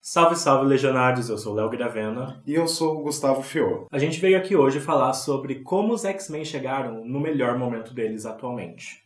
Salve, salve, legionários! Eu sou o Léo Gravena. E eu sou o Gustavo Fior. A gente veio aqui hoje falar sobre como os X-Men chegaram no melhor momento deles atualmente.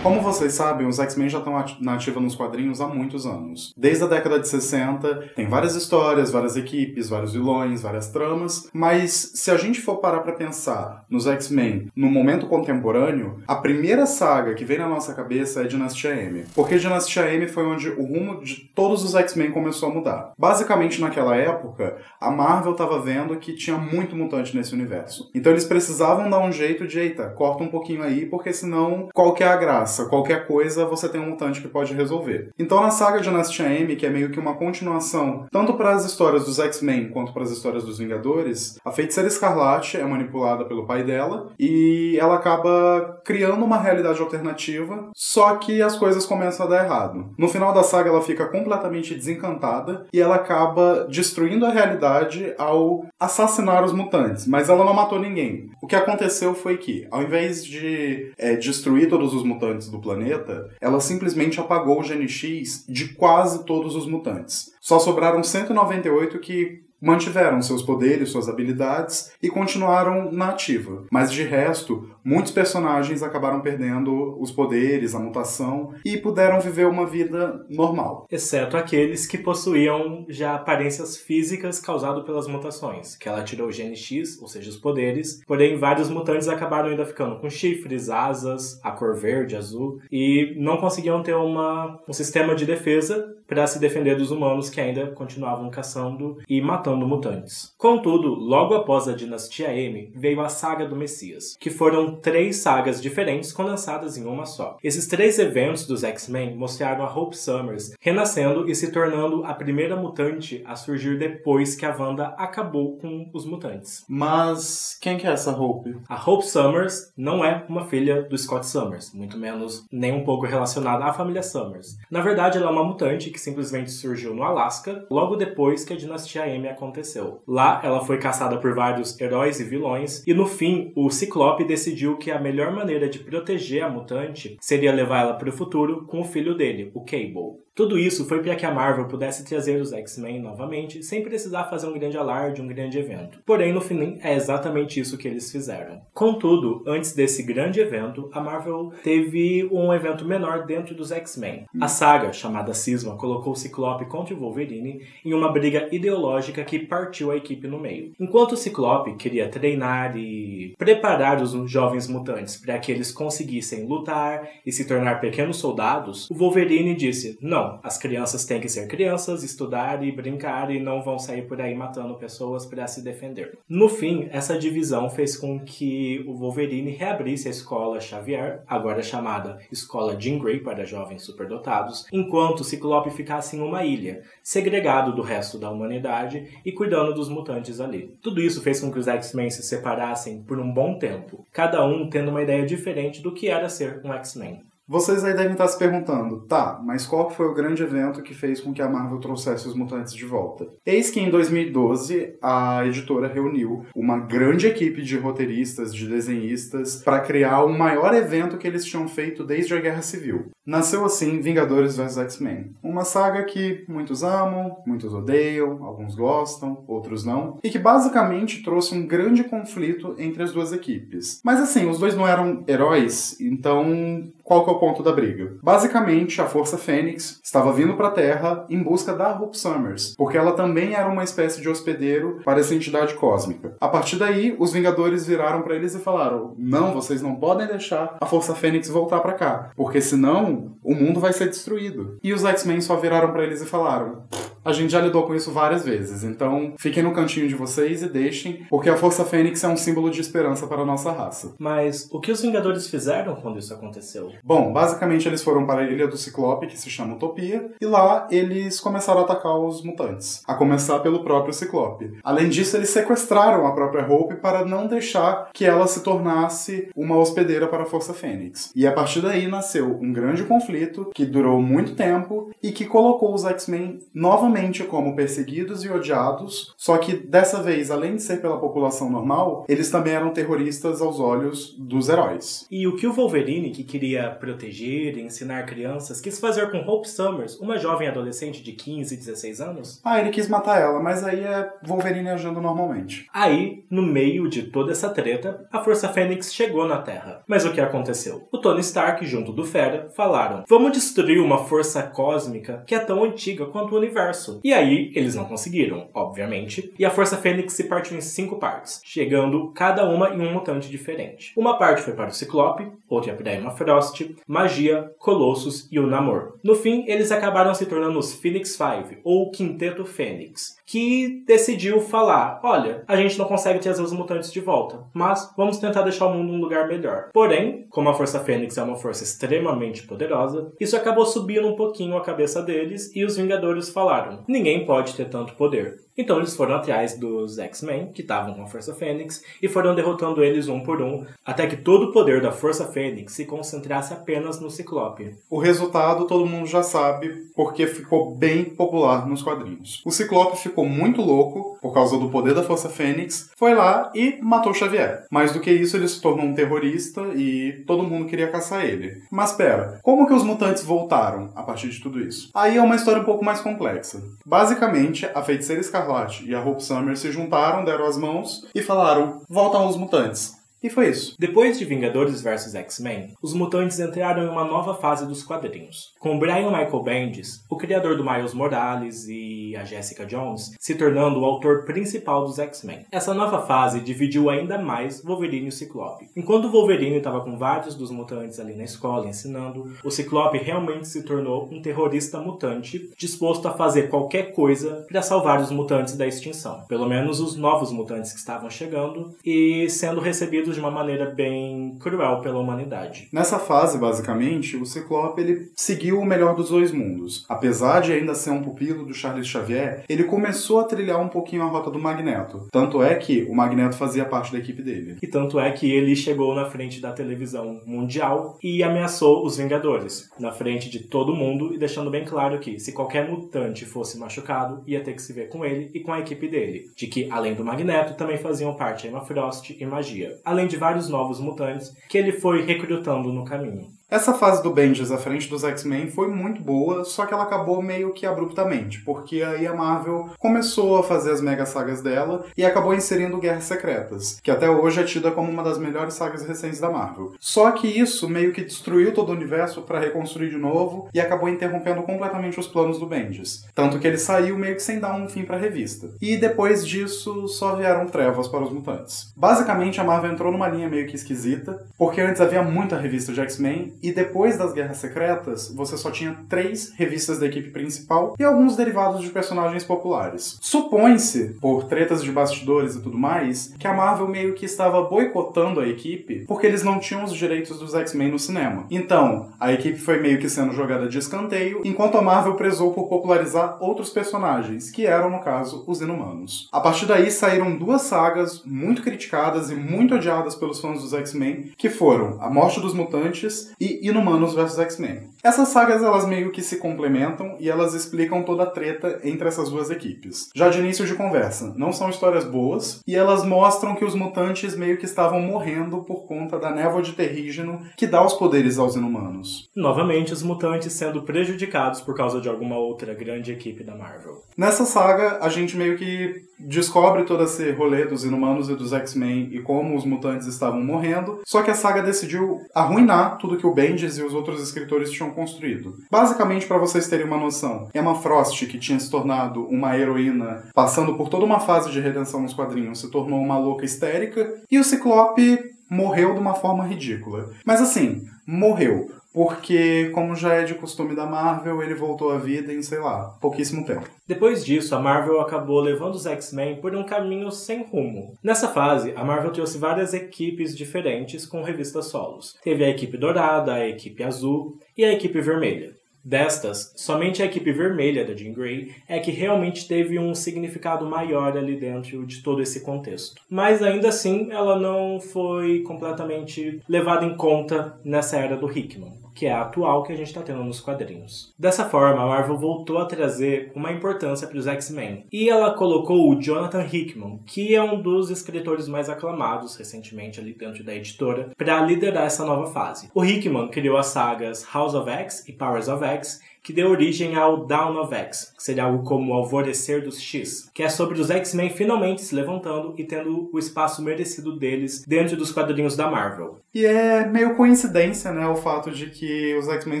Como vocês sabem, os X-Men já estão na ativa nos quadrinhos há muitos anos. Desde a década de 60, tem várias histórias, várias equipes, vários vilões, várias tramas, mas se a gente for parar pra pensar nos X-Men no momento contemporâneo, a primeira saga que vem na nossa cabeça é Dinastia M. Porque Dinastia M foi onde o rumo de todos os X-Men começou a mudar. Basicamente, naquela época, a Marvel estava vendo que tinha muito mutante nesse universo. Então eles precisavam dar um jeito de, corta um pouquinho aí, porque senão, qual que é a graça? Qualquer coisa você tem um mutante que pode resolver. Então na saga Dinastia M, que é meio que uma continuação tanto para as histórias dos X-Men quanto para as histórias dos Vingadores, a Feiticeira Escarlate é manipulada pelo pai dela e ela acaba criando uma realidade alternativa, só que as coisas começam a dar errado. No final da saga ela fica completamente desencantada e ela acaba destruindo a realidade ao assassinar os mutantes, mas ela não matou ninguém. O que aconteceu foi que, ao invés de destruir todos os mutantes do planeta, ela simplesmente apagou o gene X de quase todos os mutantes. Só sobraram 198 que mantiveram seus poderes, suas habilidades e continuaram na ativa. Mas de resto, muitos personagens acabaram perdendo os poderes, a mutação e puderam viver uma vida normal. Exceto aqueles que possuíam já aparências físicas causadas pelas mutações, que ela tirou o gene X, ou seja, os poderes, porém vários mutantes acabaram ainda ficando com chifres, asas, a cor verde, azul, e não conseguiam ter um sistema de defesa para se defender dos humanos que ainda continuavam caçando e matando mutantes. Contudo, logo após a Dinastia M, veio a Saga do Messias, que foram 3 sagas diferentes condensadas em uma só. Esses 3 eventos dos X-Men mostraram a Hope Summers renascendo e se tornando a primeira mutante a surgir depois que a Wanda acabou com os mutantes. Mas quem que é essa Hope? A Hope Summers não é uma filha do Scott Summers, muito menos nem um pouco relacionada à família Summers. Na verdade, ela é uma mutante que simplesmente surgiu no Alasca logo depois que a Dinastia M aconteceu. Lá, ela foi caçada por vários heróis e vilões, e no fim, o Ciclope decidiu que a melhor maneira de proteger a mutante seria levar ela para o futuro com o filho dele, o Cable. Tudo isso foi para que a Marvel pudesse trazer os X-Men novamente, sem precisar fazer um grande alarde, um grande evento. Porém, no fim, é exatamente isso que eles fizeram. Contudo, antes desse grande evento, a Marvel teve um evento menor dentro dos X-Men. A saga, chamada Cisma, colocou o Ciclope contra o Wolverine em uma briga ideológica que partiu a equipe no meio. Enquanto o Ciclope queria treinar e preparar os jovens mutantes para que eles conseguissem lutar e se tornar pequenos soldados, o Wolverine disse: não, as crianças têm que ser crianças, estudar e brincar e não vão sair por aí matando pessoas para se defender. No fim, essa divisão fez com que o Wolverine reabrisse a Escola Xavier, agora chamada Escola Jean Grey para jovens superdotados, enquanto o Ciclope ficasse em uma ilha, segregado do resto da humanidade e cuidando dos mutantes ali. Tudo isso fez com que os X-Men se separassem por um bom tempo, cada um tendo uma ideia diferente do que era ser um X-Men. Vocês aí devem estar se perguntando, mas qual foi o grande evento que fez com que a Marvel trouxesse os mutantes de volta? Eis que em 2012 a editora reuniu uma grande equipe de roteiristas, de desenhistas, para criar o maior evento que eles tinham feito desde a Guerra Civil. Nasceu assim Vingadores vs X-Men. Uma saga que muitos amam, muitos odeiam, alguns gostam, outros não, e que basicamente trouxe um grande conflito entre as duas equipes. Mas assim, os dois não eram heróis, então qual que é o ponto da briga? Basicamente, a Força Fênix estava vindo para a Terra em busca da Hope Summers, porque ela também era uma espécie de hospedeiro para essa entidade cósmica. A partir daí, os Vingadores viraram para eles e falaram: não, vocês não podem deixar a Força Fênix voltar para cá, porque senão o mundo vai ser destruído. E os X-Men só viraram para eles e falaram: a gente já lidou com isso várias vezes, então fiquem no cantinho de vocês e deixem, porque a Força Fênix é um símbolo de esperança para a nossa raça. Mas o que os Vingadores fizeram quando isso aconteceu? Bom, basicamente eles foram para a Ilha do Ciclope, que se chama Utopia, e lá eles começaram a atacar os mutantes, a começar pelo próprio Ciclope. Além disso, eles sequestraram a própria Hope para não deixar que ela se tornasse uma hospedeira para a Força Fênix. E a partir daí nasceu um grande conflito que durou muito tempo e que colocou os X-Men novamente realmente como perseguidos e odiados, só que dessa vez, além de ser pela população normal, eles também eram terroristas aos olhos dos heróis. E o que o Wolverine, que queria proteger e ensinar crianças, quis fazer com Hope Summers, uma jovem adolescente de 15 e 16 anos? Ele quis matar ela, mas aí é Wolverine agindo normalmente. Aí, no meio de toda essa treta, a Força Fênix chegou na Terra. Mas o que aconteceu? O Tony Stark, junto do Fera, falaram: vamos destruir uma força cósmica que é tão antiga quanto o universo. E aí, eles não conseguiram, obviamente, e a Força Fênix se partiu em 5 partes, chegando cada uma em um mutante diferente. Uma parte foi para o Ciclope, outra para a Emma Frost, Magia, Colossus e o Namor. No fim, eles acabaram se tornando os Phoenix Five, ou o Quinteto Fênix, que decidiu falar: olha, a gente não consegue trazer os mutantes de volta, mas vamos tentar deixar o mundo um lugar melhor. Porém, como a Força Fênix é uma força extremamente poderosa, isso acabou subindo um pouquinho a cabeça deles e os Vingadores falaram: ninguém pode ter tanto poder. Então eles foram atrás dos X-Men, que estavam com a Força Fênix, e foram derrotando eles um por um, até que todo o poder da Força Fênix se concentrasse apenas no Ciclope. O resultado todo mundo já sabe, porque ficou bem popular nos quadrinhos. O Ciclope ficou muito louco, por causa do poder da Força Fênix, foi lá e matou Xavier. Mais do que isso, ele se tornou um terrorista e todo mundo queria caçar ele. Mas pera, como que os mutantes voltaram a partir de tudo isso? Aí é uma história um pouco mais complexa. Basicamente, a Feiticeira Escarlate e a Hope Summers se juntaram, deram as mãos e falaram: voltam os mutantes. E foi isso. Depois de Vingadores vs X-Men, os mutantes entraram em uma nova fase dos quadrinhos, com Brian Michael Bendis, o criador do Miles Morales e a Jessica Jones, se tornando o autor principal dos X-Men. Essa nova fase dividiu ainda mais Wolverine e o Ciclope. Enquanto o Wolverine estava com vários dos mutantes ali na escola ensinando, o Ciclope realmente se tornou um terrorista mutante, disposto a fazer qualquer coisa para salvar os mutantes da extinção. Pelo menos os novos mutantes que estavam chegando e sendo recebidos de uma maneira bem cruel pela humanidade. Nessa fase, basicamente, o Ciclope ele seguiu o melhor dos dois mundos. Apesar de ainda ser um pupilo do Charles Xavier, ele começou a trilhar um pouquinho a rota do Magneto. Tanto é que o Magneto fazia parte da equipe dele. E tanto é que ele chegou na frente da televisão mundial e ameaçou os Vingadores, na frente de todo mundo, e deixando bem claro que, se qualquer mutante fosse machucado, ia ter que se ver com ele e com a equipe dele. De que, além do Magneto, também faziam parte Emma Frost e Magia, além de vários novos mutantes que ele foi recrutando no caminho. Essa fase do Bendis à frente dos X-Men foi muito boa, só que ela acabou meio que abruptamente, porque aí a Marvel começou a fazer as mega sagas dela e acabou inserindo Guerras Secretas, que até hoje é tida como uma das melhores sagas recentes da Marvel. Só que isso meio que destruiu todo o universo para reconstruir de novo e acabou interrompendo completamente os planos do Bendis. Tanto que ele saiu meio que sem dar um fim para a revista. E depois disso só vieram trevas para os mutantes. Basicamente a Marvel entrou numa linha meio que esquisita, porque antes havia muita revista de X-Men e depois das Guerras Secretas, você só tinha 3 revistas da equipe principal e alguns derivados de personagens populares. Supõe-se, por tretas de bastidores e tudo mais, que a Marvel meio que estava boicotando a equipe porque eles não tinham os direitos dos X-Men no cinema. Então, a equipe foi meio que sendo jogada de escanteio, enquanto a Marvel prezou por popularizar outros personagens, que eram, no caso, os Inumanos. A partir daí saíram 2 sagas muito criticadas e muito odiadas pelos fãs dos X-Men, que foram A Morte dos Mutantes e Inumanos vs X-Men. Essas sagas elas meio que se complementam e elas explicam toda a treta entre essas duas equipes. Já de início de conversa, não são histórias boas e elas mostram que os mutantes meio que estavam morrendo por conta da névoa de terrígeno que dá os poderes aos Inumanos. Novamente, os mutantes sendo prejudicados por causa de alguma outra grande equipe da Marvel. Nessa saga, a gente meio que descobre todo esse rolê dos Inumanos e dos X-Men e como os mutantes estavam morrendo, só que a saga decidiu arruinar tudo que o Bendis e os outros escritores tinham construído. Basicamente, para vocês terem uma noção, Emma Frost, que tinha se tornado uma heroína, passando por toda uma fase de redenção nos quadrinhos, se tornou uma louca histérica, e o Ciclope morreu de uma forma ridícula. Mas assim, morreu. Porque, como já é de costume da Marvel, ele voltou à vida em, sei lá, pouquíssimo tempo. Depois disso, a Marvel acabou levando os X-Men por um caminho sem rumo. Nessa fase, a Marvel trouxe várias equipes diferentes com revistas solos. Teve a equipe dourada, a equipe azul e a equipe vermelha. Destas, somente a equipe vermelha da Jean Grey é que realmente teve um significado maior ali dentro de todo esse contexto. Mas ainda assim, ela não foi completamente levada em conta nessa era do Hickman, que é a atual que a gente está tendo nos quadrinhos. Dessa forma, a Marvel voltou a trazer uma importância para os X-Men. E ela colocou o Jonathan Hickman, que é um dos escritores mais aclamados recentemente ali dentro da editora, para liderar essa nova fase. O Hickman criou as sagas House of X e Powers of X, que deu origem ao Dawn of X, que seria algo como o Alvorecer dos X, que é sobre os X-Men finalmente se levantando e tendo o espaço merecido deles dentro dos quadrinhos da Marvel. E é meio coincidência, né, o fato de que os X-Men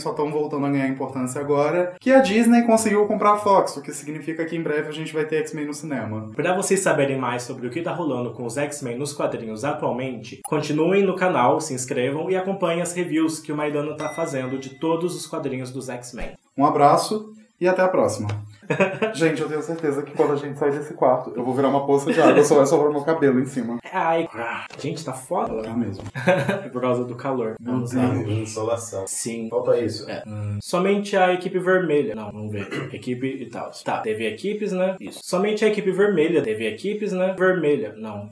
só estão voltando a ganhar importância agora, que a Disney conseguiu comprar a Fox, o que significa que em breve a gente vai ter X-Men no cinema. Para vocês saberem mais sobre o que está rolando com os X-Men nos quadrinhos atualmente, continuem no canal, se inscrevam e acompanhem as reviews que o Maidana está fazendo de todos os quadrinhos dos X-Men. Um abraço e até a próxima. Gente, eu tenho certeza que quando a gente sair desse quarto, eu vou virar uma poça de água, só vai sobrar meu cabelo em cima. Ai, gente, tá foda. Tá mesmo. Por causa do calor. Vamos Insolação. Sim. Falta isso. Somente a equipe vermelha. Não, vamos ver. Equipe e tal. Tá, teve equipes, né? Isso. Somente a equipe vermelha teve equipes, né? Vermelha. Não.